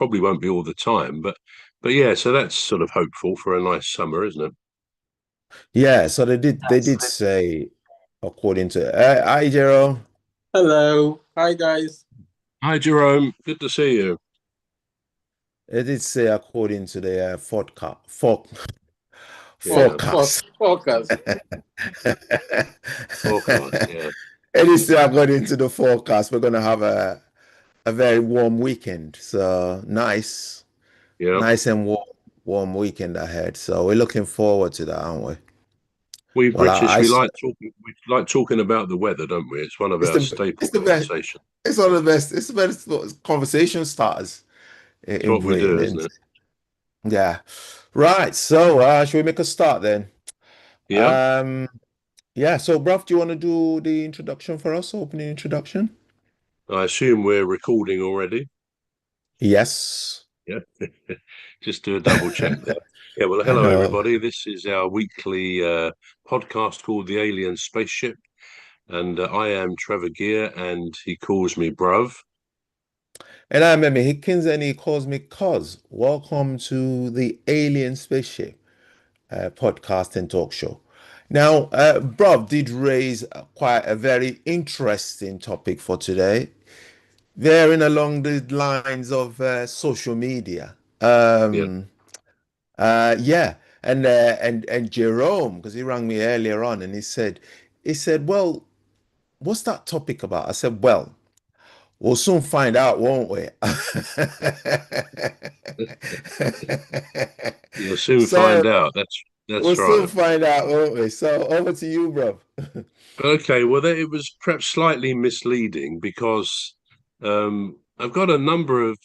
probably won't be all the time, but yeah. So that's sort of hopeful for a nice summer, isn't it? Yeah, so they did say, according to hi Jerome, Hello. Hi, guys. Hi, Jerome. Good to see you. they did say according to the Yeah, forecast. Focus. forecast. Yeah, It is say according to the forecast, we're gonna have a very warm weekend. So yeah. nice and warm weekend ahead. So we're looking forward to that, aren't we? We Well, British, we like talking. We like talking about the weather, don't we? It's one of it's our the staple it's the best. conversations. It's one of the best. It's the best conversation starters It's in what we Britain, do, isn't isn't it? it? Yeah. Right. So, should we make a start then? Yeah. Um, yeah. So, bruv, do you want to do the introduction for us? Opening introduction? I assume we're recording already. Yes. Yeah. Just do a double check there. Yeah. Well, hello Uh, everybody. This is our weekly podcast called The Alien Spaceship, and I am Trevor Gear, and he calls me Bruv. and I remember Hickins and he calls me Cuz. Welcome to the Alien Spaceship podcast and talk show. Now, bruv did raise quite a very interesting topic for today. Veering along the lines of social media. Yeah. Yeah, and Jerome, because he rang me earlier on, and he said, "Well, what's that topic about?" I said, "Well, we'll soon find out, won't we?" You'll soon So find out. we'll That's soon right. find out, won't we? So over to you, bro. Okay, well, it was perhaps slightly misleading because I've got a number of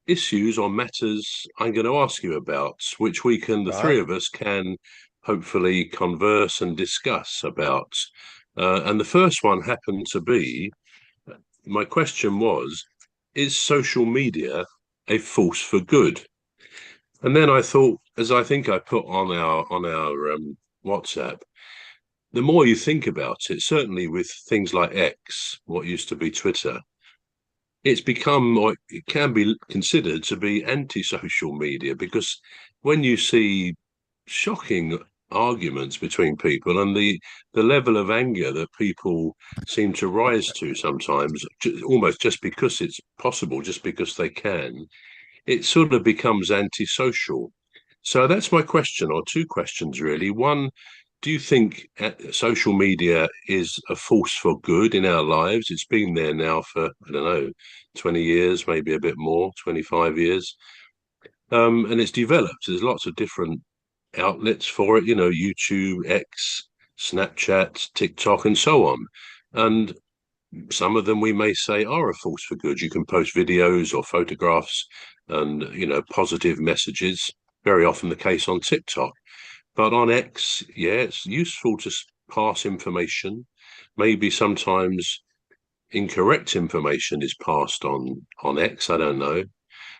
issues or matters I'm going to ask you about, which the three Right. of us can hopefully converse and discuss about. And the first one happened to be my question was, is social media a force for good? And then I thought, as I think I put on our WhatsApp, the more you think about it, certainly with things like X, what used to be Twitter, it's become, or it can be considered to be anti-social media because when you see shocking arguments between people and the level of anger that people seem to rise to sometimes, almost just because it's possible, just because they can, it sort of becomes antisocial. So that's my question, or two questions really. One, do you think social media is a force for good in our lives? It's been there now for, I don't know, 20 years, maybe a bit more, 25 years. And it's developed. There's lots of different outlets for it, YouTube, X, Snapchat, TikTok, and so on. And some of them we may say are a force for good. You can post videos or photographs and positive messages. Very often the case on TikTok, but on X, yeah, it's useful to pass information. Maybe sometimes incorrect information is passed on X. I don't know.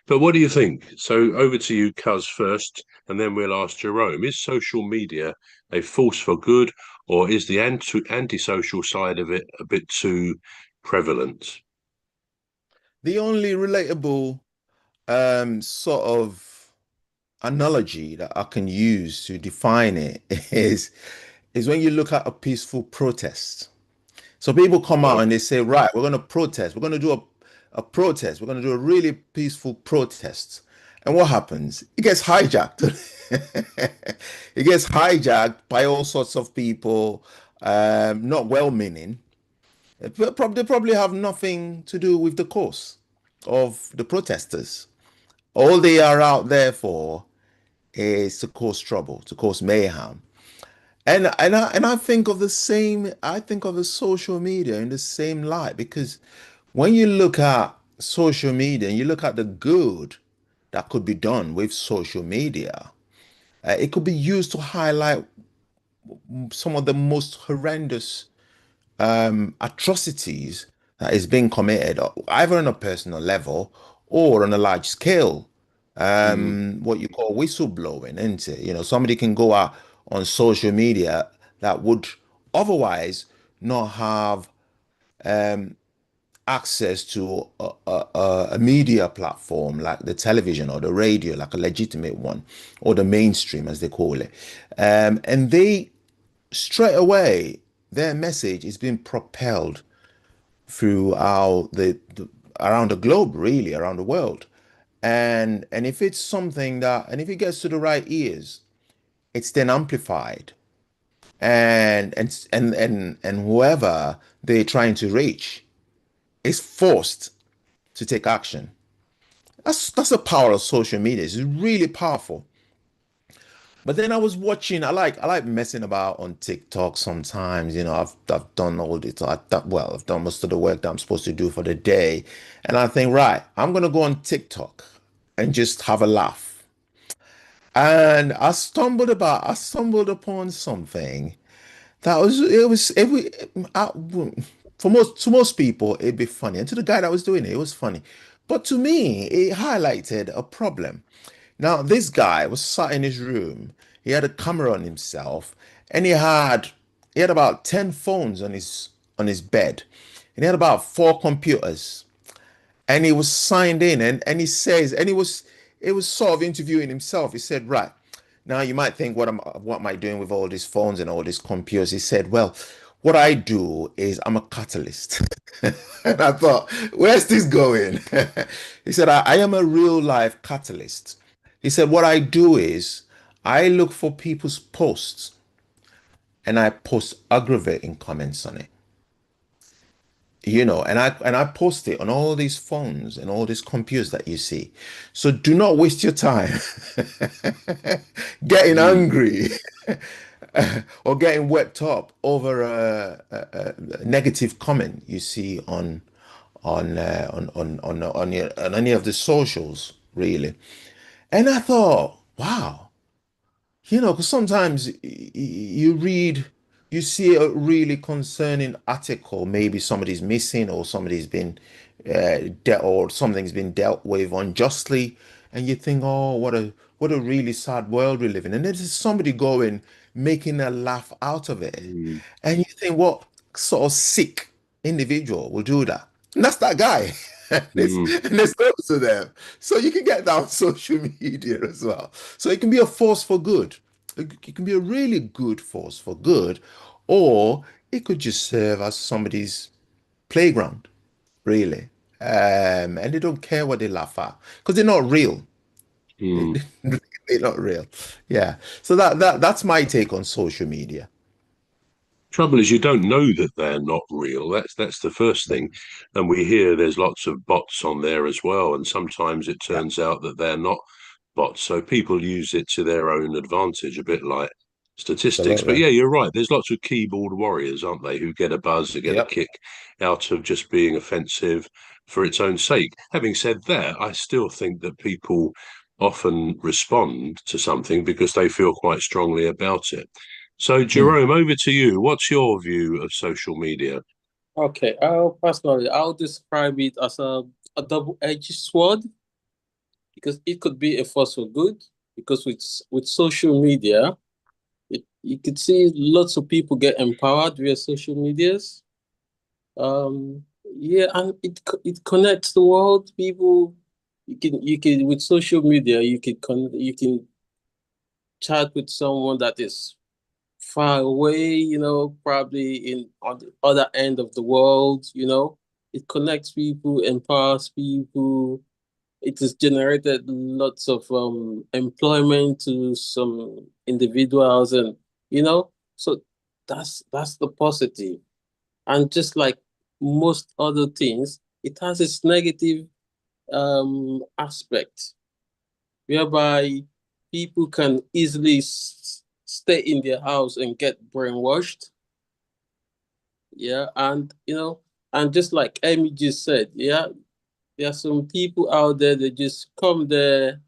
But what do you think? So over to you, Cuz, first, and then we'll ask Jerome. Is social media a force for good, or is the antisocial side of it a bit too prevalent? The only relatable sort of analogy that I can use to define it is when you look at a peaceful protest. So people come out Right. and they say, right, we're going to protest. We're going to do a protest. We're going to do a really peaceful protest. And what happens? It gets hijacked. It gets hijacked by all sorts of people, not well-meaning. They probably have nothing to do with the cause of the protesters. All they are out there for is to cause trouble, to cause mayhem. And I think of the same, I think of the social media in the same light because when you look at social media and you look at the good that could be done with social media, it could be used to highlight some of the most horrendous atrocities that is being committed, either on a personal level or on a large scale. Mm, What you call whistleblowing, isn't it? Somebody can go out on social media that would otherwise not have access to a media platform like the television or the radio, like a legitimate one, or the mainstream as they call it, and they straight away their message is being propelled throughout the around the globe, really around the world. And if it's something that, and if it gets to the right ears, it's then amplified, and whoever they're trying to reach is forced to take action. That's the power of social media. It's really powerful. But then I was watching. I like messing about on TikTok sometimes. I've done all this. I've done most of the work that I'm supposed to do for the day, and I think, right, I'm gonna go on TikTok and just have a laugh. And I stumbled upon something that was I, for most to most people it'd be funny, and to the guy that was doing it, it was funny, but to me it highlighted a problem. Now this guy was sat in his room. He had a camera on himself, and he had about 10 phones on his bed, and he had about four computers, and he was signed in, and he says, and he was sort of interviewing himself. He said, right, now you might think, what am I doing with all these phones and all these computers? He said, well, what I do is I'm a catalyst. And I thought, where's this going? He said, I am a real life catalyst. He said, what I do is I look for people's posts and I post aggravating comments on it. And I post it on all these phones and all these computers that you see. So do not waste your time getting Mm, angry or getting worked up over a negative comment you see on any of the socials, really. And I thought, wow, because sometimes you see a really concerning article, maybe somebody's missing or somebody's been or something's been dealt with unjustly, and you think, oh, what a really sad world we live in. And then there's somebody going, making a laugh out of it. mm, And you think, what sort of sick individual will do that? And that's that guy. mm, And there's loads of them. So you can get that on social media as well. So it can be a force for good. It can be a really good force for good, or it could just serve as somebody's playground, really. And they don't care what they laugh at because they're not real. They, mm. they're not real. Yeah. So that's my take on social media. Trouble is, you don't know that they're not real. That's the first thing. And we hear there's lots of bots on there as well. And sometimes it Yeah, turns out that they're not bots. So people use it to their own advantage, a bit like statistics. But absolutely. yeah, you're right. There's lots of keyboard warriors, aren't they, who get a buzz, who get a Yep. kick out of just being offensive for its own sake. Having said that, I still think that people often respond to something because they feel quite strongly about it. So, Mm. Jerome, over to you. What's your view of social media? Okay, I'll describe it as a double-edged sword because it could be a force for good. Because with social media, you could see lots of people get empowered via social medias. Yeah, and it connects the world. People, you can with social media, you can chat with someone that is far away, probably on the other end of the world. It connects people, empowers people. It has generated lots of employment to some individuals, and so that's the positive. And just like most other things, it has its negative aspect, whereby people can easily stay in their house and get brainwashed. Yeah, and just like Amy just said, yeah, there are some people out there that just come there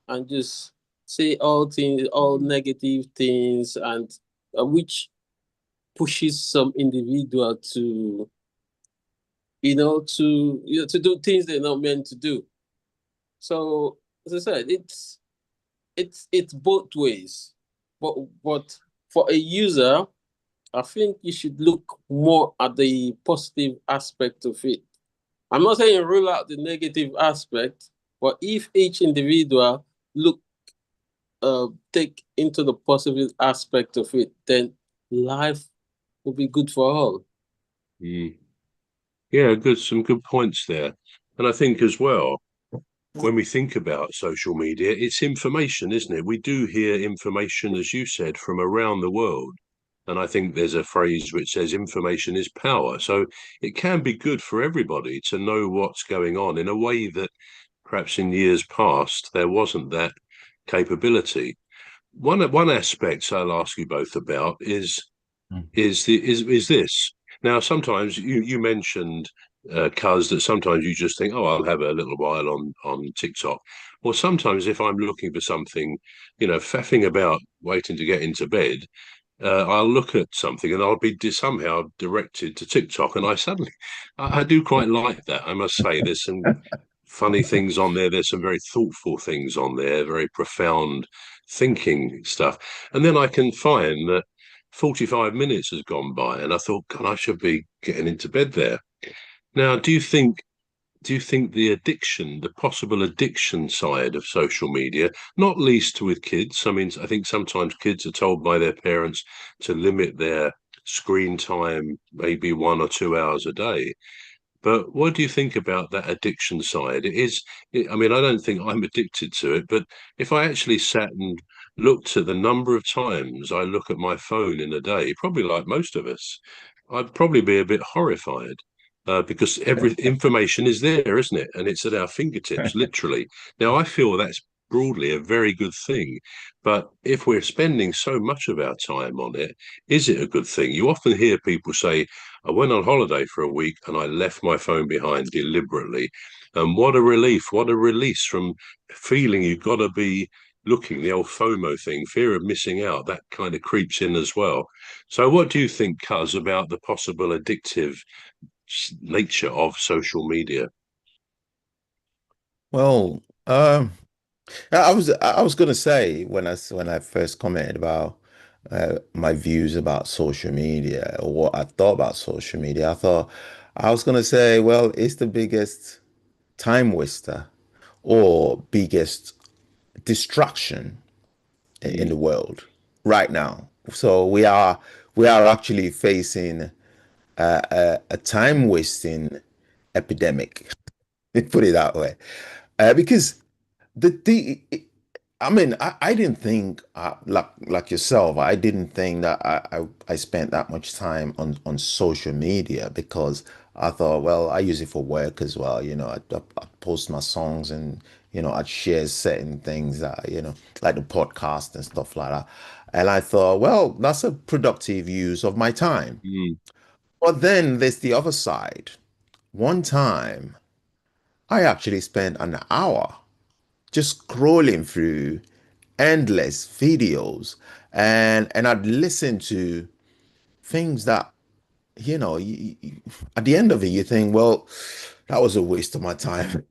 and just say all negative things, and which pushes some individual to do things they're not meant to do. So as I said, it's both ways. But for a user, I think you should look more at the positive aspect of it. I'm not saying rule out the negative aspect, but if each individual look take into the positive aspect of it, then life will be good for all. Mm. Yeah, some good points there. And I think as well, when we think about social media, it's information, isn't it? We do hear information, as you said, from around the world. And I think there's a phrase which says information is power. So it can be good for everybody to know what's going on in a way that perhaps in years past there wasn't that capability. One aspect I'll ask you both about is this. Now, sometimes you mentioned, Cuz, that sometimes you just think, oh, I'll have a little while on TikTok. Or sometimes if I'm looking for something, faffing about waiting to get into bed, I'll look at something and I'll be somehow directed to TikTok, and I do quite like that. I must say, there's some funny things on there. There's some very thoughtful things on there, very profound thinking stuff. And then I can find that 45 minutes has gone by, and I thought, God, I should be getting into bed there. Now, do you think the possible addiction side of social media, not least with kids? I mean, I think sometimes kids are told by their parents to limit their screen time, maybe 1 or 2 hours a day. But what do you think about that addiction side? I mean, I don't think I'm addicted to it, but if I actually sat and looked at the number of times I look at my phone in a day, probably like most of us, I'd probably be a bit horrified. Because every information is there, isn't it? And it's at our fingertips, literally. Now, I feel that's broadly a very good thing. But if we're spending so much of our time on it, is it a good thing? You often hear people say, I went on holiday for a week and I left my phone behind deliberately. And what a relief, what a release from feeling you've got to be looking, the old FOMO thing, fear of missing out, that kind of creeps in as well. So what do you think, Cuz, about the possible addictive nature of social media? Well, I was gonna say when I first commented about my views about social media or what I thought about social media, I was gonna say, well, it's the biggest time waster or biggest distraction in the Mm, world right now. So we are actually facing a time wasting epidemic. Put it that way, because the I mean, I didn't think like yourself. I didn't think that I spent that much time on social media because I thought, well, I use it for work as well. I'd post my songs and I'd share certain things that like the podcast and stuff like that. And I thought, well, that's a productive use of my time. mm, But then there's the other side. One time, I actually spent an hour just scrolling through endless videos and I'd listen to things that at the end of it you think, well, that was a waste of my time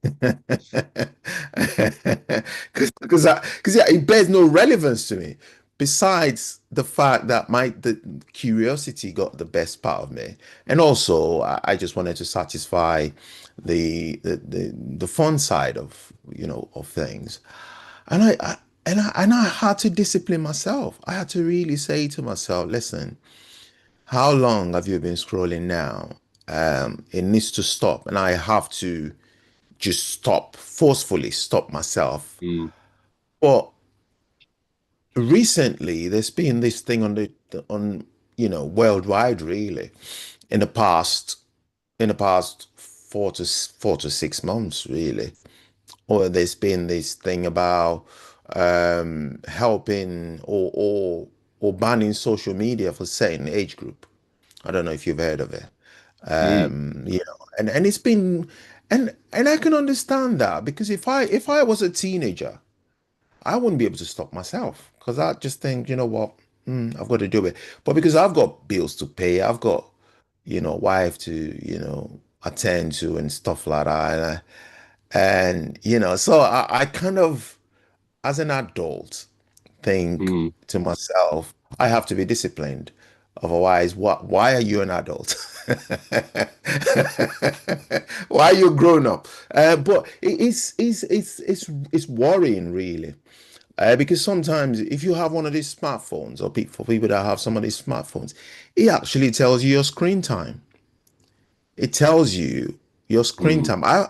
because yeah, it bears no relevance to me besides the fact that the curiosity got the best part of me, and also I just wanted to satisfy the fun side of things. And I had to discipline myself. I had to really say to myself, listen, how long have you been scrolling now? It needs to stop. And I have to just forcefully stop myself. mm, But recently, there's been this thing on worldwide, really, in the past 4 to 6 months, really. Or there's been this thing about helping or banning social media for certain age group. I don't know if you've heard of it. mm, And it's been and I can understand that because if I was a teenager, I wouldn't be able to stop myself because I just think, you know what, I've got to do it. But because I've got bills to pay, I've got wife to attend to and stuff like that, and so I kind of, as an adult, think mm. to myself, I have to be disciplined. Otherwise, why are you an adult? Why are you grown up? But it's worrying really, because sometimes if you have one of these smartphones, or for people that have some of these smartphones, it actually tells you your screen time. It tells you your screen Mm. time. I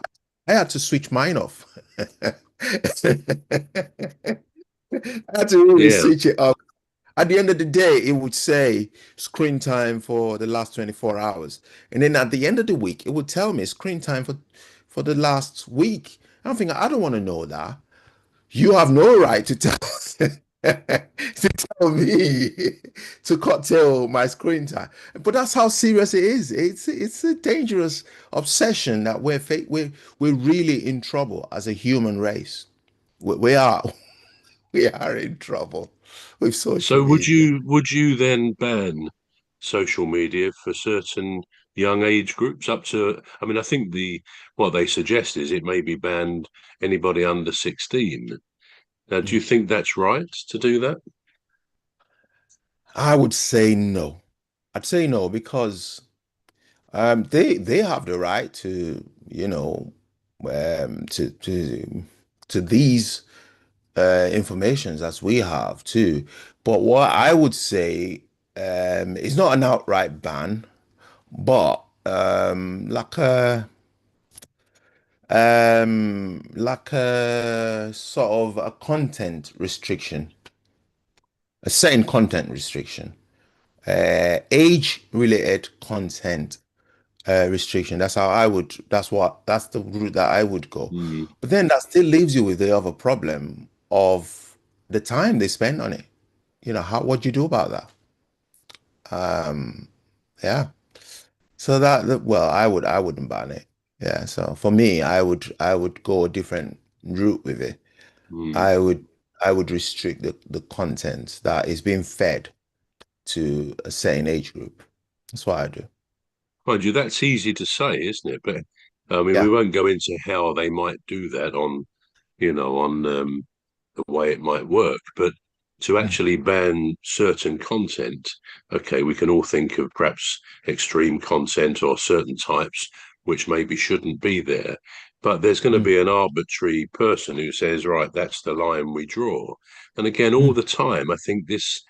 had to switch mine off. I had to really Yeah. switch it off. At the end of the day, it would say screen time for the last 24 hours. And then at the end of the week, it would tell me screen time for the last week. I'm thinking, I don't want to know that. You have no right to tell to tell me to curtail my screen time. But that's how serious it is. It's a dangerous obsession that we're really in trouble as a human race. We are we are in trouble with social So media. would you then ban social media for certain young age groups up to, I mean, I think what they suggest is it may be banned anybody under 16. Now, do you think that's right to do that? I would say no. I'd say no because they have the right to, to these informations as we have too. But what I would say is not an outright ban, but like a sort of a content restriction, a certain content restriction, age related content restriction. That's how I would, that's the route that I would go. Mm, But then that still leaves you with the other problem of the time they spend on it. What do you do about that? Yeah. So well, I wouldn't ban it. Yeah. So for me, I would go a different route with it. mm. I would I would restrict the content that is being fed to a certain age group. That's what I do. Mind you, that's easy to say, isn't it? But I mean, we Yeah. won't go into how they might do that on the way it might work. But to Mm, actually ban certain content, okay, we can all think of perhaps extreme content or certain types which maybe shouldn't be there. But there's going to mm, be an arbitrary person who says, right, that's the line we draw. And again, all mm, the time, I think this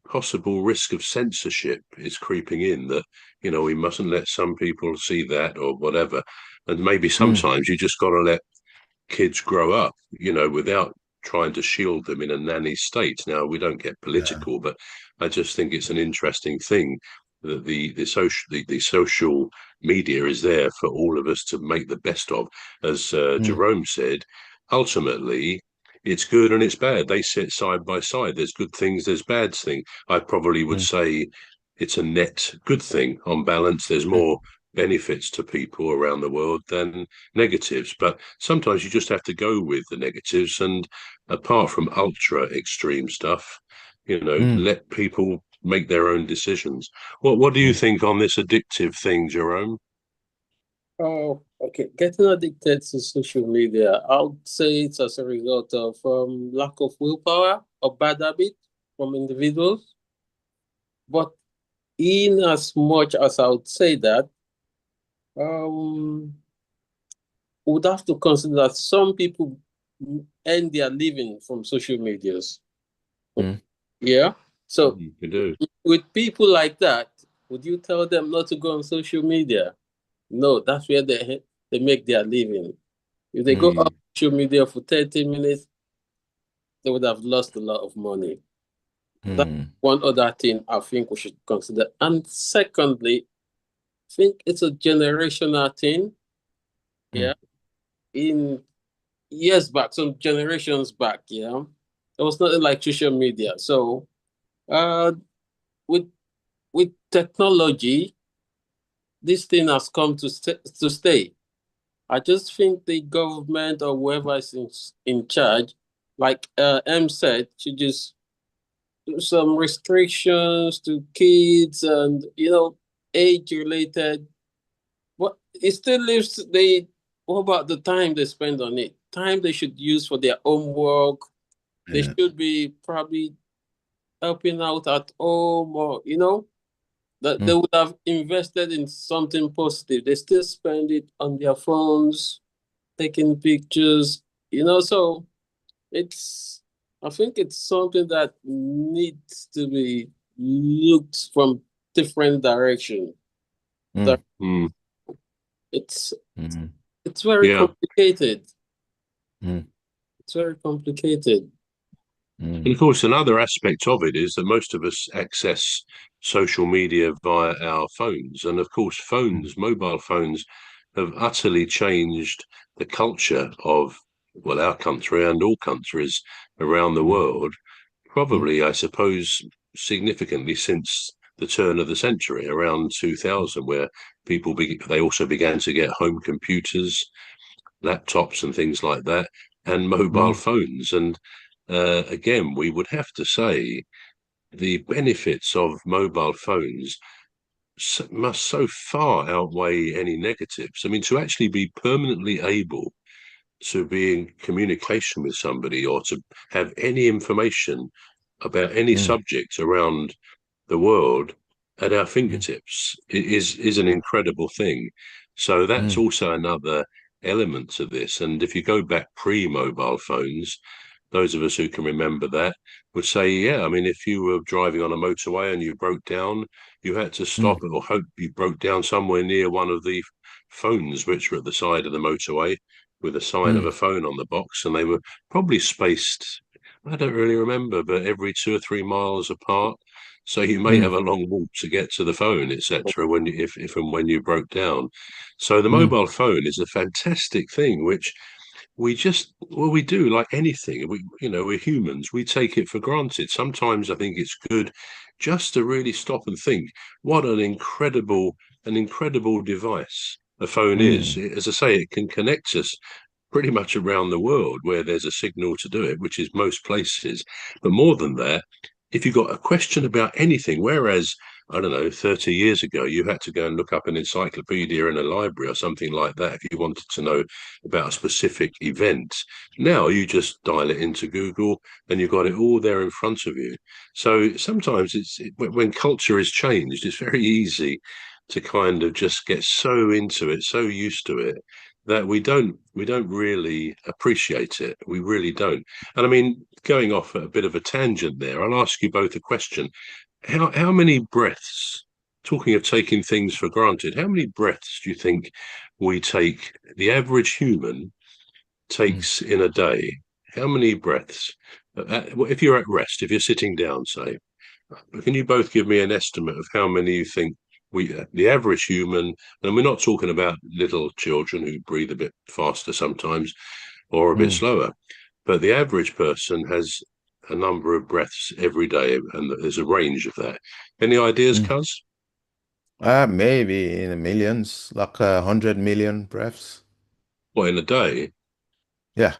possible risk of censorship is creeping in that, we mustn't let some people see that or whatever. And maybe mm, sometimes you just got to let kids grow up, without trying to shield them in a nanny state. Now, we don't get yeah. political, but I just think it's an interesting thing that the social media is there for all of us to make the best of. As Mm, Jerome said, ultimately, it's good and it's bad. They sit side by side. There's good things, there's bad things. I probably would mm, say it's a net good thing on balance. There's mm, more benefits to people around the world than negatives. But sometimes you just have to go with the negatives. And apart from ultra extreme stuff, mm, let people make their own decisions. What do you mm, think on this addictive thing, Jerome? Oh, okay. Getting addicted to social media, I would say it's as a result of lack of willpower or bad habit from individuals. But in as much as I would say that, um, we would have to consider that some people earn their living from social medias. mm, Yeah. So You do. with people like that, would you tell them not to go on social media? No, that's where they make their living. If they go on Mm, social media for 30 minutes, they would have lost a lot of money. That's mm, one other thing I think we should consider. And secondly, I think it's a generational thing. mm, Yeah. In years back, some generations back, yeah, there was nothing like social media. So uh with with technology, this thing has come to stay. I just think the government or whoever is in charge, like M said, should just do some restrictions to kids and age related. But it still leaves what about the time they spend on it? Time they should use for their homework. They yeah. should be probably helping out at home or that they Mm, would have invested in something positive. They still spend it on their phones, taking pictures, so it's I think it's something that needs to be looked from different direction. That mm, Mm. it's mm, it's very Yeah. complicated. mm, It's very complicated. And mm, of course, another aspect of it is that most of us access social media via our phones. And of course, mobile phones, have utterly changed the culture of, well, our country and all countries around the mm, world, mm, probably, I suppose, significantly since the turn of the century, around 2000, where they also began to get home computers, laptops and things like that, and mobile mm, phones. And again, we would have to say the benefits of mobile phones must so far outweigh any negatives. I mean, to actually be permanently able to be in communication with somebody or to have any information about any mm, subject around the world at our mm, fingertips is an incredible thing. So that's mm, also another element to this. And if you go back pre-mobile phones, those of us who can remember that would say, yeah, I mean, if you were driving on a motorway and you broke down, you had to stop mm, or hope you broke down somewhere near one of the phones which were at the side of the motorway with a sign of a mm, phone on the box, and they were probably spaced, I don't really remember, but every 2 or 3 miles apart. So you may have mm, a long walk to get to the phone, etc. When if and when you broke down. So the mm, mobile phone is a fantastic thing, which we do like anything. We're humans. We take it for granted. Sometimes I think it's good just to really stop and think what an incredible device a phone is. mm, As I say, it can connect us pretty much around the world where there's a signal to do it, which is most places. But more than that, if you've got a question about anything, whereas, I don't know, 30 years ago, you had to go and look up an encyclopedia in a library or something like that if you wanted to know about a specific event. Now you just dial it into Google and you've got it all there in front of you. So sometimes when culture is changed, it's very easy to kind of just get so into it, so used to it, that we don't really appreciate it. We really don't. And I mean, going off at a bit of a tangent there, I'll ask you both a question. How many breaths, talking of taking things for granted, how many breaths do you think the average human mm, takes in a day? How many breaths? If you're at rest, if you're sitting down, say, can you both give me an estimate of how many you think the average human, and we're not talking about little children who breathe a bit faster sometimes or a bit mm, slower, but the average person has a number of breaths every day, and there's a range of that. Any ideas, mm. Cuz? Maybe in the millions, like 100 million breaths. What, in a day? Yeah.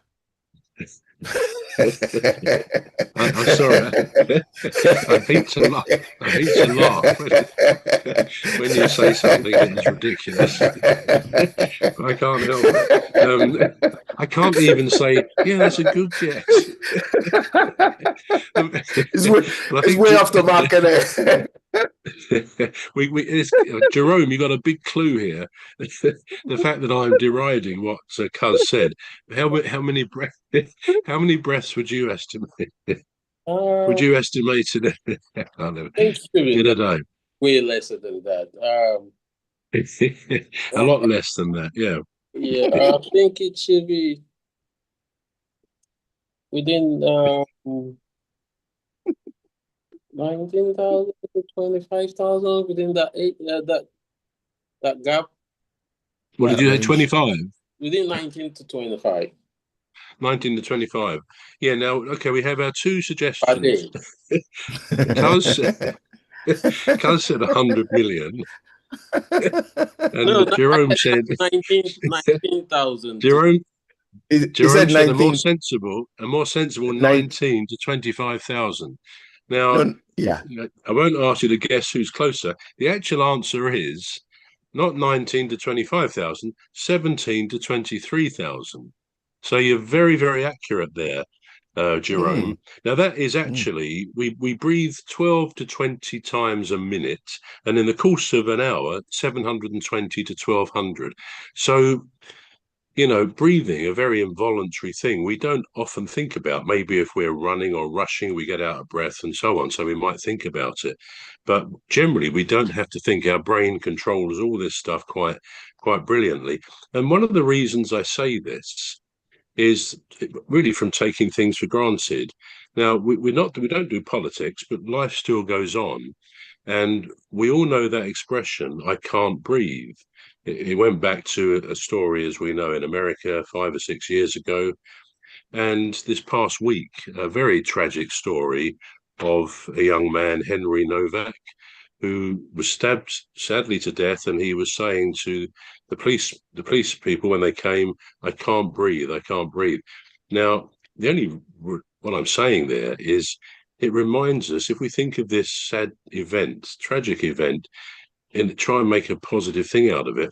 I'm sorry. I hate to laugh. I hate to laugh when you say something that is ridiculous. I can't help it. I can't even say, yeah, that's a good guess. But I It's think way off the mark, innit? Jerome, you got a big clue here. The fact that I'm deriding what Cuz said. How many breaths would you estimate? Would I you estimate it? I don't know, think it should be in a day? way lesser than that. A lot less than that. Yeah. Yeah, I think it should be within 19,000 to 25,000, within that that gap, What did That you say? range. 25? within 19 to 25 19 to 25. Yeah. Now, okay, we have our two per suggestions. day. Cuz Cuz said 100 million, No, and no, I Jerome said said 19,000 to Jerome He Jerome said said 19. 9, 19 to 25,000. Now, no, yeah. I won't ask you to guess who's closer. The actual answer is not 19 to 25,000, 17 to 23,000. So you're very, very accurate there. Mm, Jerome. Now that is mm, actually we breathe 12 to 20 times a minute, and in the course of an hour, 720 to 1200. So breathing, a very involuntary thing. We don't often think about. Maybe if we're running or rushing, we get out of breath and so on. So we might think about it. But generally, we don't have to think. Our brain controls all this stuff quite brilliantly. And one of the reasons I say this is really from taking things for granted. Now, we don't do politics, but life still goes on. And we all know that expression, I can't breathe. It went back to a story, as we know, in America 5 or 6 years ago. And this past week, a very tragic story of a young man, Henry Novak, who was stabbed sadly to death, and he was saying to the police people when they came, I can't breathe, I can't breathe. Now, the only what I'm saying there is it reminds us, if we think of this sad event, tragic event, and try and make a positive thing out of it,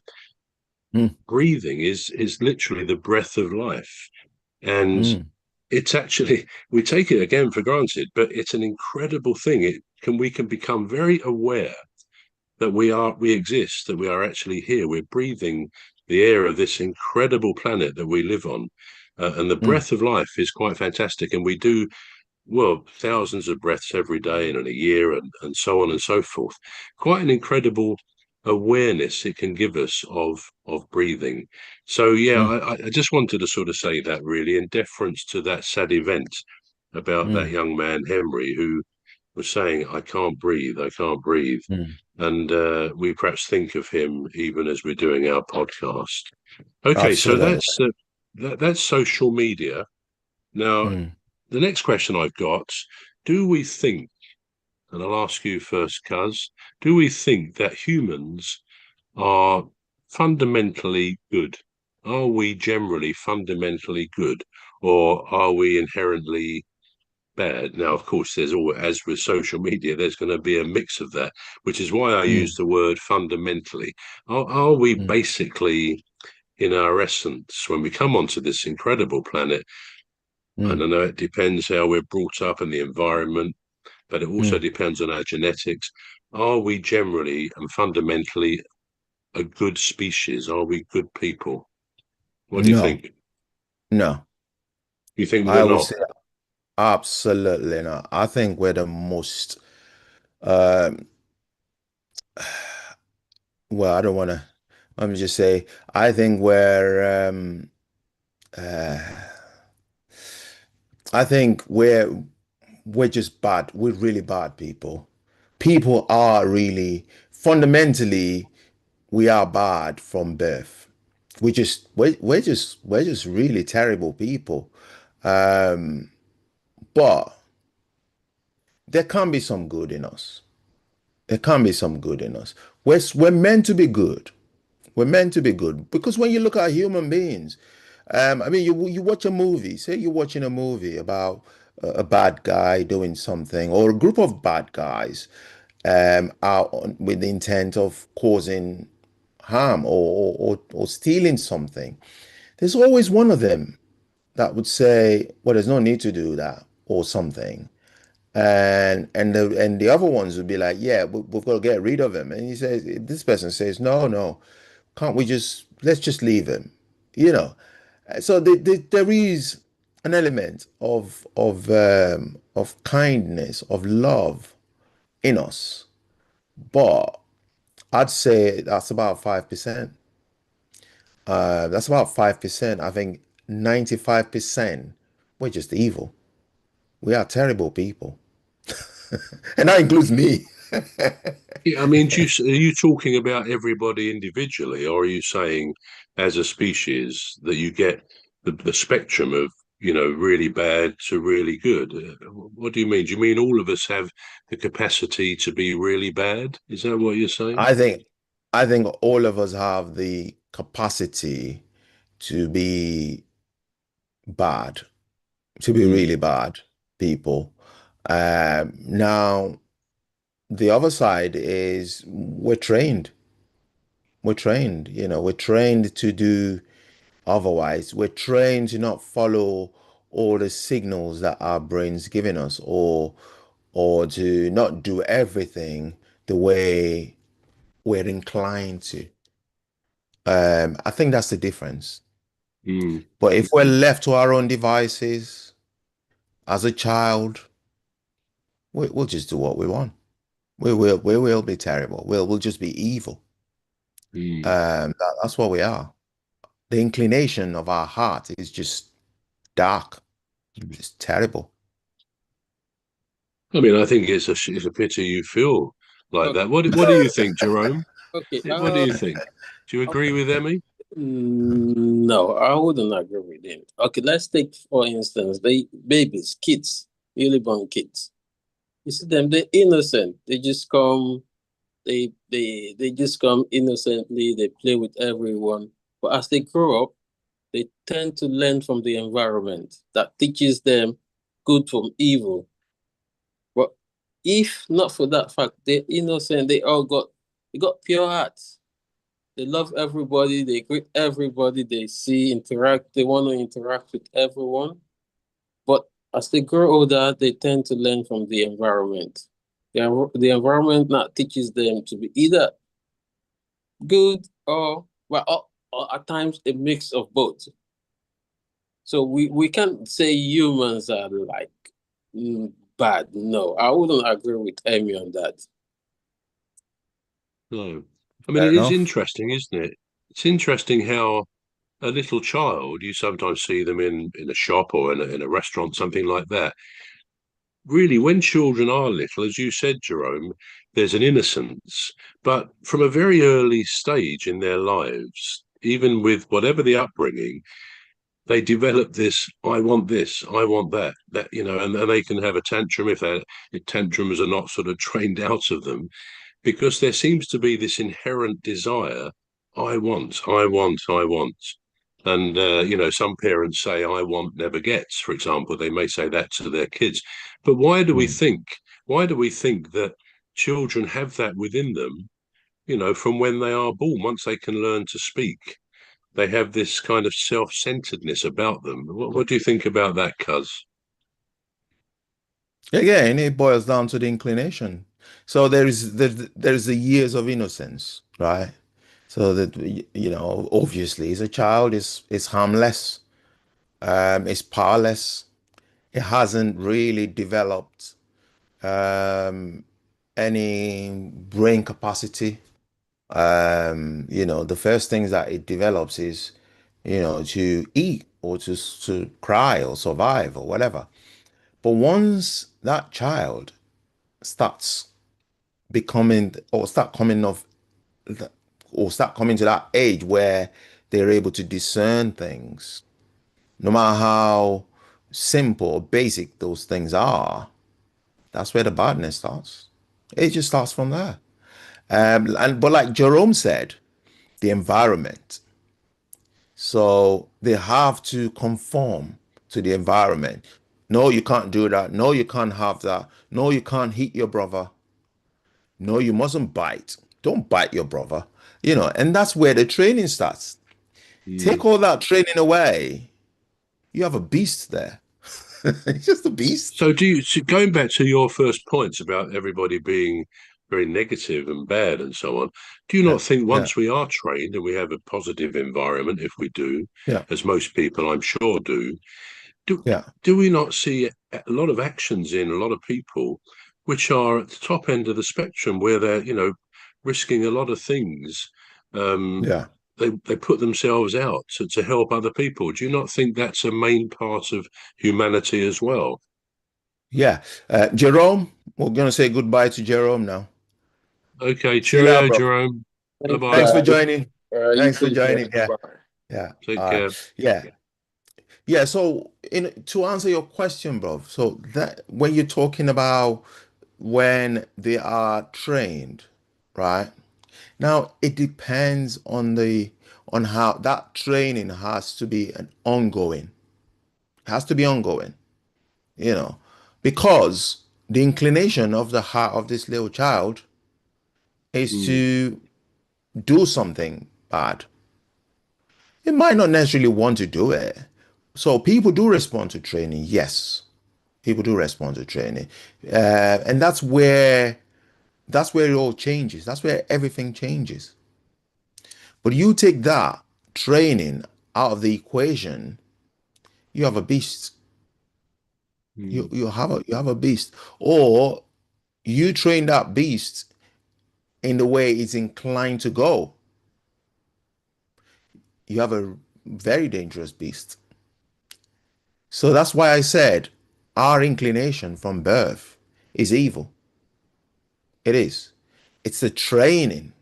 mm, breathing is literally the breath of life. And mm, it's actually, we take it again for granted, but it's an incredible thing. We can become very aware that we exist, that we are actually here. We're breathing the air of this incredible planet that we live on. And the mm, breath of life is quite fantastic. And we do, well, thousands of breaths every day and in a year and so on and so forth. Quite an incredible awareness it can give us of breathing. So yeah, mm, I just wanted to sort of say that really in deference to that sad event about that mm, young man Henry who was saying, I can't breathe, I can't breathe. mm. And we perhaps think of him even as we're doing our podcast. Okay, so Absolutely. that's social media. Now, Mm, the next question I've got, do we think, and I'll ask you first, Cuz, do we think that humans are fundamentally good? Are we generally fundamentally good, or are we inherently bad? Now, of course, there's always, as with social media, there's going to be a mix of that, which is why I use mm, the word fundamentally. Are we mm, basically, in our essence, when we come onto this incredible planet, and I mm, know it depends how we're brought up and the environment, but it also mm. depends on our genetics. Are we generally and fundamentally a good species? Are we good people? What do you No, think? no. You think we're I would not? say absolutely not. I think we're the most, um, well, I don't want to, let me just say, I think uh, I think we're just bad. We're really bad people. People are really fundamentally we are bad from birth. We're just really terrible people. Um, but there can be some good in us. There can be some good in us. We're meant to be good. We're meant to be good because when you look at human beings, I mean, you watch a movie. Say you're watching a movie about a bad guy doing something, or a group of bad guys, out with the intent of causing harm or stealing something. There's always one of them that would say, "Well, there's no need to do that," or something, and the other ones would be like, "Yeah, we've got to get rid of him." And he says, "This person says, no, no, can't we just let's just leave him?" You know. So there is an element of kindness, of love in us, but I'd say that's about 5%. That's about 5%. I think 95% we're just evil. We are terrible people, and that includes me. Yeah, I mean, are you talking about everybody individually, or are you saying as a species that you get the spectrum of, really bad to really good? What do you mean? Do you mean all of us have the capacity to be really bad? Is that what you're saying? I think I think all of us have the capacity to be bad, to be Mm. really bad people. Now, the other side is we're trained. We're trained, we're trained to do otherwise. We're trained to not follow all the signals that our brains giving us, or to not do everything the way we're inclined to. I think that's the difference. Mm, But if we're left to our own devices as a child, we'll just do what we want. We will be terrible. We'll just be evil. mm. That's what we are. The inclination of our heart is just dark. It's terrible. I mean, I think it's a pity you feel like Okay, that. What do you think, Jerome? okay. What do you think? Do you agree with Emmy? No, I wouldn't agree with him. Okay, let's take for instance, the babies, kids, newly born kids. You see them, they're innocent. They just come, they just come innocently, they play with everyone. But as they grow up, they tend to learn from the environment that teaches them good from evil. But if not for that fact, they're innocent, they got pure hearts. They love everybody, they greet everybody they see, interact, they want to interact with everyone. But as they grow older, they tend to learn from the environment. The environment now teaches them to be either good or at times a mix of both. So we can't say humans are like bad. No, I wouldn't agree with Amy on that. No. I mean, Fair it is enough. interesting, isn't it? It's interesting how a little child, you sometimes see them in a shop or in a restaurant, something like that. Really, when children are little, as you said, Jerome, there's an innocence. But from a very early stage in their lives, even with whatever the upbringing, they develop this, I want that, and they can have a tantrum if tantrums are not sort of trained out of them, because there seems to be this inherent desire. I want. And, some parents say, I want never gets, for example. They may say that to their kids. But Mm. why do we think that children have that within them, from when they are born, once they can learn to speak? They have this kind of self-centeredness about them. What do you think about that, Cuz? Again, it boils down to the inclination. So there's the years of innocence, right? So that obviously, as a child, is harmless, it's powerless. It hasn't really developed any brain capacity. The first things that it develops is, to eat or to cry or survive or whatever. But once that child starts becoming or start coming of or start coming to that age where they're able to discern things, no matter how simple or basic those things are, that's where the badness starts. It just starts from there. But like Jerome said, the environment. So they have to conform to the environment. No, you can't do that. No, you can't have that. No, you can't hit your brother. No, you mustn't bite. Don't bite your brother. And that's where the training starts. Take Mm. all that training away, you have a beast there. It's just a beast. Going back to your first points about everybody being very negative and bad and so on, do you Yeah, not think yeah, once we are trained and we have a positive environment, if we do, yeah, as most people I'm sure do yeah, do we not see a lot of actions in a lot of people which are at the top end of the spectrum where they're risking a lot of things. um yeah, they put themselves out to help other people. Do you not think that's a main part of humanity as well? yeah. Jerome, we're gonna say goodbye to Jerome now. Okay, See you later, cheerio, bro. Jerome. Bye Thanks, bye. Thanks for guys. joining. You Thanks for take care. joining. Yeah, Bye. yeah. Take All right. care. Yeah. Yeah, so to answer your question, bro, so that when you're talking about when they are trained, right? Now it depends on how that training has to be an ongoing. Has to be ongoing, you know, because the inclination of the heart of this little child is Mm, to do something bad. It might not necessarily want to do it, So people do respond to training. Yes, people do respond to training, and that's where it all changes. That's where everything changes. But you take that training out of the equation, you have a beast. You have a beast, or you train that beast in the way it's inclined to go. You have a very dangerous beast. So that's why I said our inclination from birth is evil. It is. It's the training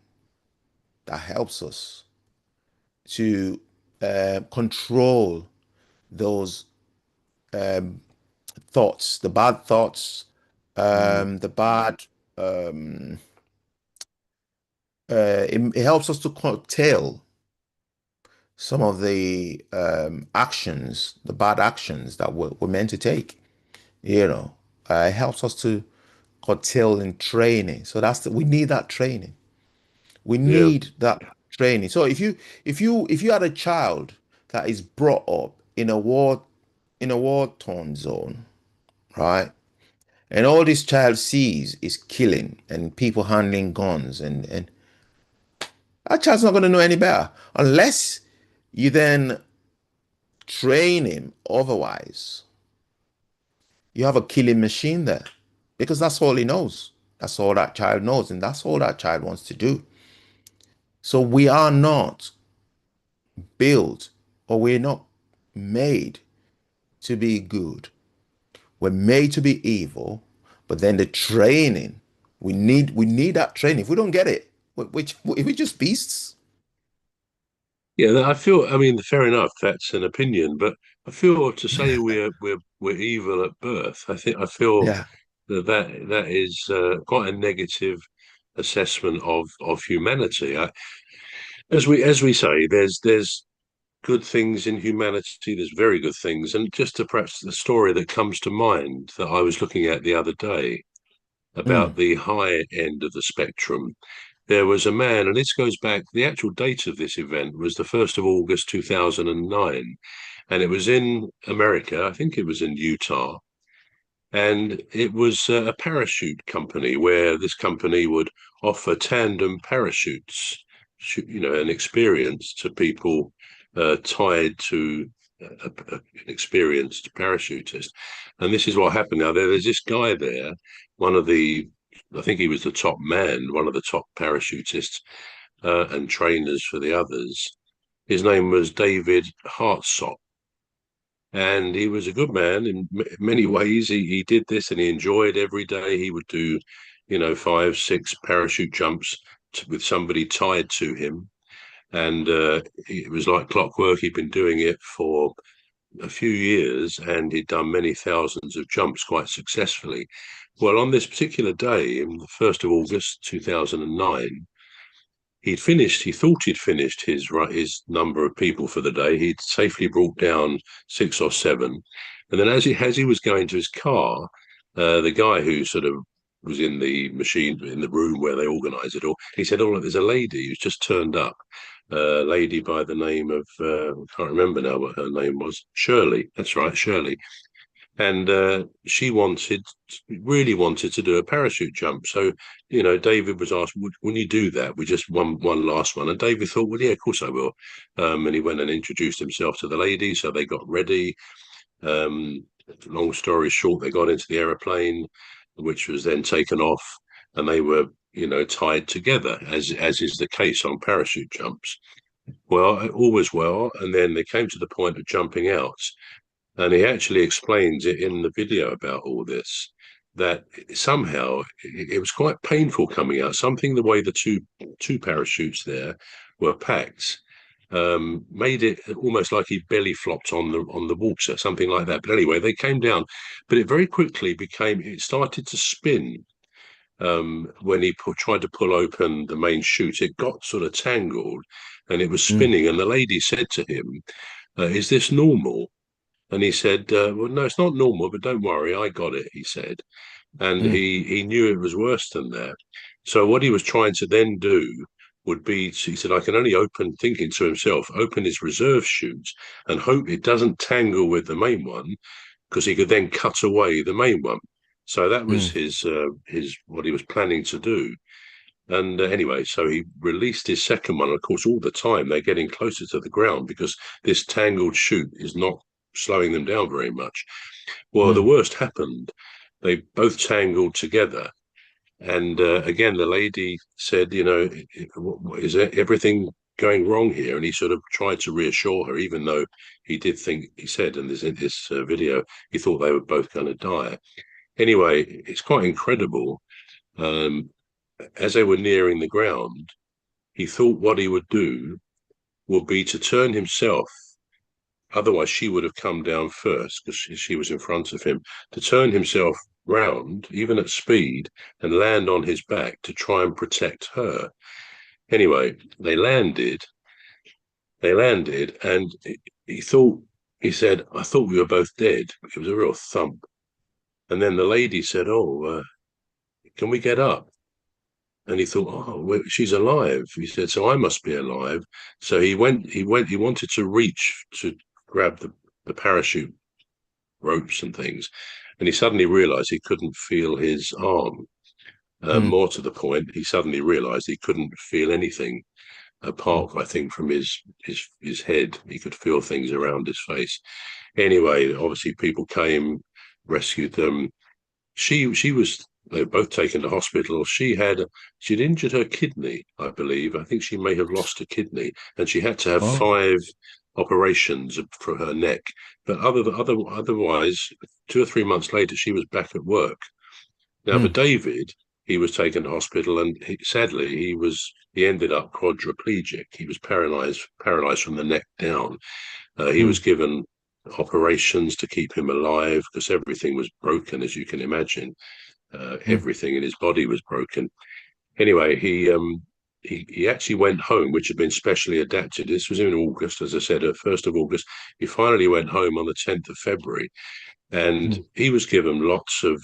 that helps us to control those thoughts, the bad thoughts, Mm. the bad. Um, it helps us to curtail some of the actions, the bad actions that we're meant to take. It helps us to curtail in training. So we need that training. We Yeah, need that training. So if you had a child that is brought up in a war torn zone, right? And all this child sees is killing and people handling guns, and that child's not going to know any better unless you then train him otherwise. You have a killing machine there because that's all he knows. That's all that child knows, and that's all that child wants to do. So we are not built, or we're not made to be good. We're made to be evil, but then the training, we need that training. If we don't get it, we're just beasts. yeah. I feel. I mean, fair enough. That's an opinion, but I feel to say we're evil at birth. I feel Yeah. that is quite a negative assessment of humanity. As we say, there's good things in humanity. There's very good things, and just to perhaps the story that comes to mind that I was looking at the other day Mm, about the high end of the spectrum. There was a man, and this goes back, the actual date of this event was the 1st of August 2009, and it was in America. I think it was in Utah. And it was a parachute company where this company would offer tandem parachutes, an experience to people tied to an experienced parachutist. And this is what happened now. There's this guy there, one of the, I think he was the top man, one of the top parachutists and trainers for the others. His name was David Hartsock, and he was a good man in many ways. He did this and he enjoyed every day. He would do, 5, 6 parachute jumps with somebody tied to him. And it was like clockwork. He'd been doing it for a few years and he'd done many thousands of jumps quite successfully. Well, on this particular day, on the 1st of August 2009, he thought he'd finished his number of people for the day. He'd safely brought down 6 or 7, and then as he was going to his car, the guy who sort of was in the machine in the room where they organise it all, he said, "Oh, look, there's a lady who's just turned up." A lady by the name of I can't remember now what her name was. Shirley. That's right, Shirley. And she really wanted to do a parachute jump. So, David was asked, "Will you do that?" We just one last one, and David thought, "Well, yeah, of course I will." And he went and introduced himself to the lady. So they got ready. Um, Long story short, they got into the aeroplane, which was then taken off, and they were, tied together, as is the case on parachute jumps. Well, all was well, and then they came to the point of jumping out. And he actually explains it in the video about all this, that somehow it was quite painful coming out. Something the way the two parachutes there were packed made it almost like he belly flopped on the water, something like that. But anyway, they came down, but it very quickly it started to spin. When he tried to pull open the main chute, it got sort of tangled and it was mm, spinning. And the lady said to him, "Is this normal?" And he said, "Well, no, it's not normal, but don't worry, I got it," he said. And mm, he knew it was worse than that. So what he was trying to then do would be, he said, I can only thinking to himself, open his reserve chute and hope it doesn't tangle with the main one, because he could then cut away the main one. So that was his what he was planning to do. And anyway, so he released his second one. Of course, all the time they're getting closer to the ground because this tangled chute is not slowing them down very much. Well, the worst happened. They both tangled together. And again, the lady said, is everything going wrong here? And he sort of tried to reassure her, even though he did think, he said in this video, he thought they were both going to die. Anyway, it's quite incredible. As they were nearing the ground, he thought what he would do would be to turn himself. Otherwise, she would have come down first because she was in front of him, to turn himself round, even at speed, and land on his back to try and protect her. Anyway, they landed, and he said, I thought we were both dead. It was a real thump. And then the lady said, can we get up? And he thought, she's alive. He said, so I must be alive. So he wanted to reach to grab the parachute ropes and things. And he suddenly realized he couldn't feel his arm. More to the point, he suddenly realized he couldn't feel anything apart, I think, from his head. He could feel things around his face. Anyway, obviously people came, rescued them. They were both taken to hospital. She'd injured her kidney, I believe. I think she may have lost a kidney, and she had to have 5 operations for her neck. But otherwise, 2 or 3 months later, she was back at work. Now, for David, he was taken to hospital, and sadly, he ended up quadriplegic. He was paralyzed from the neck down. He was given operations to keep him alive because everything was broken, as you can imagine. Everything in his body was broken. Anyway, he actually went home, which had been specially adapted. This was in August, as I said, 1st of August. He finally went home on the 10th of February, and he was given lots of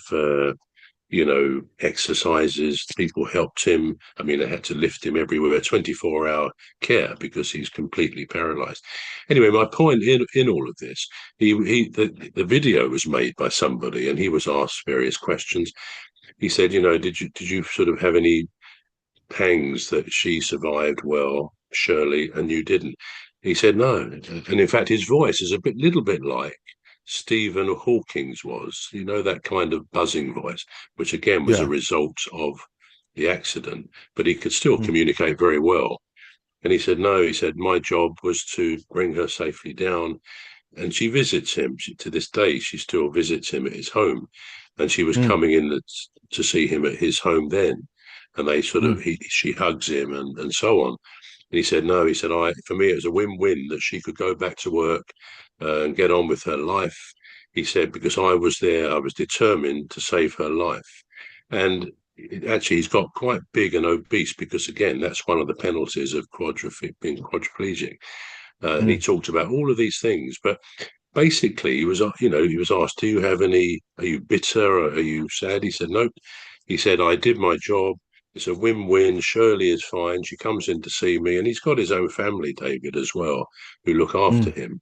exercises. People helped him. I mean, they had to lift him everywhere, 24-hour care because he's completely paralyzed. Anyway, my point in all of this, the video was made by somebody, and he was asked various questions. He said, did you sort of have any pangs that she survived well, Shirley, and you didn't? He said no. And in fact, his voice is little bit like Stephen Hawking's was, that kind of buzzing voice, which again was a result of the accident, but he could still communicate very well. And he said, no, he said, my job was to bring her safely down. And she visits him. To this day, she still visits him at his home. And she was coming in to see him at his home then. And they she hugs him and so on. And he said, no, he said, for me, it was a win-win that she could go back to work and get on with her life. He said, because I was there, I was determined to save her life. And actually, he's got quite big and obese because, again, that's one of the penalties of being quadriplegic. And he talked about all of these things. But basically, he was asked, are you bitter or are you sad? He said, nope. He said, I did my job. It's a win-win. Shirley is fine. She comes in to see me. And he's got his own family, David, as well, who look after him.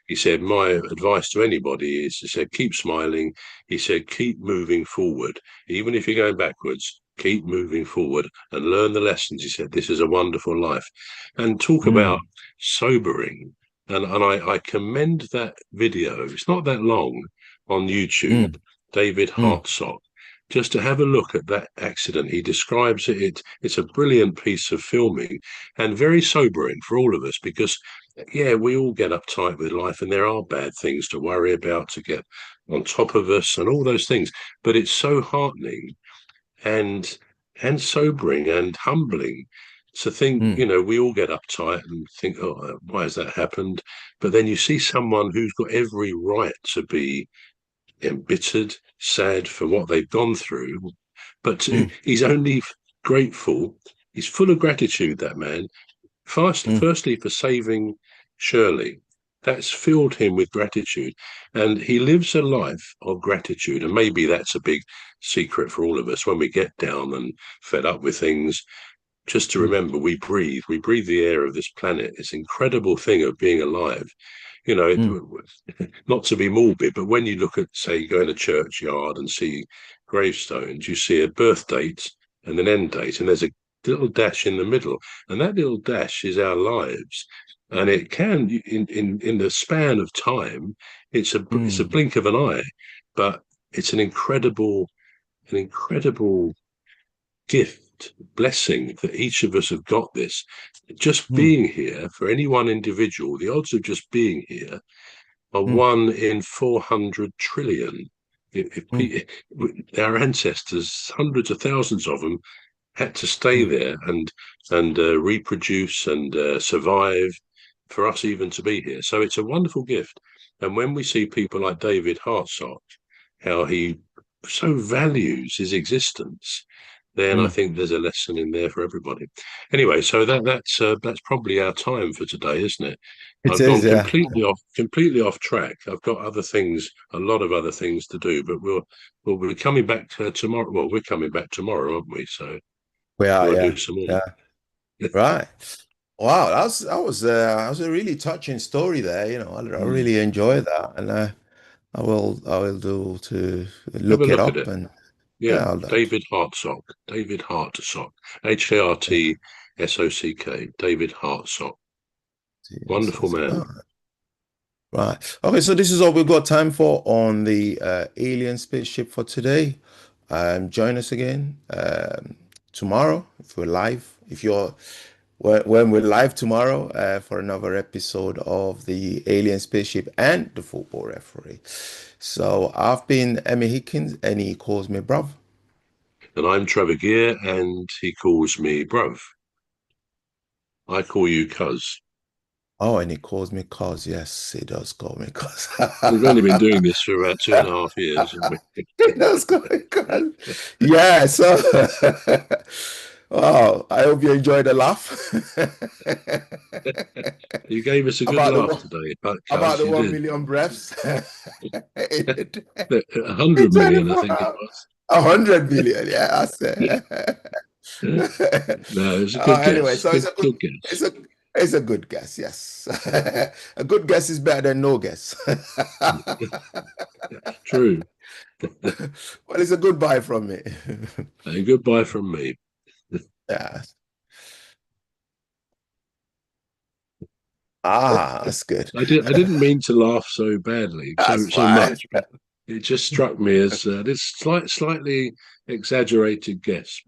He said, my advice to anybody is, he said, keep smiling. He said, keep moving forward. Even if you're going backwards, keep moving forward and learn the lessons. He said, this is a wonderful life. And talk about sobering. And I commend that video. It's not that long on YouTube, David Hartsock. Just to have a look at that accident. He describes it. It's a brilliant piece of filming and very sobering for all of us because, we all get uptight with life and there are bad things to worry about, to get on top of us and all those things. But it's so heartening and sobering and humbling to think, we all get uptight and think, why has that happened? But then you see someone who's got every right to be embittered, sad for what they've gone through, but he's only grateful. He's full of gratitude, that man. Firstly, for saving Shirley. That's filled him with gratitude. And he lives a life of gratitude. And maybe that's a big secret for all of us when we get down and fed up with things. just to mm, remember we breathe the air of this planet. This incredible thing of being alive. You know, mm, not to be morbid, but when you look at, say, you go in a churchyard and see gravestones, you see a birth date and an end date, and there's a little dash in the middle, and that little dash is our lives. And it can, in the span of time, it's a mm, blink of an eye, but it's an incredible gift, blessing that each of us have got this. Just mm, being here for any one individual, the odds of just being here are mm, 1 in 400 trillion. mm, Our ancestors, hundreds of thousands of them, had to stay mm, there and reproduce and survive for us even to be here. So it's a wonderful gift. And when we see people like David Hartsock, how he so values his existence, then I mm. think there's a lesson in there for everybody. Anyway, so that's probably our time for today, isn't it? It I've is, gone yeah. completely off track. I've got other things, a lot of other things to do, but we'll be coming back tomorrow. Well, we're coming back tomorrow, aren't we? So We are, we'll do yeah. some more. Yeah. Right. Wow, that was a really touching story there. I Mm. really enjoyed that, and I will do to Have a look it look at up, it. and Yeah, yeah, I'll do. David Hartsock. David Hartsock. Hartsock. David Hartsock. Wonderful Yes. man. Right. Okay, so this is all we've got time for on the alien spaceship for today. Join us again tomorrow if we're live. If you're when we're live tomorrow for another episode of the alien spaceship and the football referee. So I've been Emmy Hickins, and he calls me bruv. And I'm Trevor Gear, and he calls me bruv. I call you cuz. Oh, and he calls me cuz. Yes, he does call me cuz. We've only been doing this for about 2.5 years, haven't we? He does call me cuz. Yeah, so oh, I hope you enjoyed the laugh. You gave us a good about the laugh one- today, about cuz the you one did. million breaths. in, A in 100 million, I 24 think it hours. was. 100 million, yeah, I said. No, it was a good Anyway, guess. so Good, good guess. it's a good guess, yes. A good guess is better than no guess. True. Well, it's a goodbye from me. And goodbye from me. Yeah. Ah, that's good. I didn't mean to laugh so badly, That's so fine. much, but it just struck me as this slightly exaggerated guess.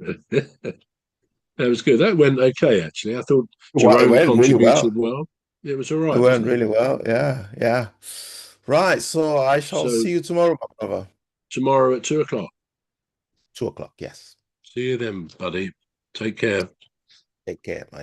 That was good. That went okay, actually. I thought It Jerome went really well. contributed well. It was all It right, went wasn't it? really well. Yeah, yeah. Right. So I shall So see you tomorrow, my brother. tomorrow at 2 o'clock. 2 o'clock. Yes. See you then, buddy. Take care. Take care, mate.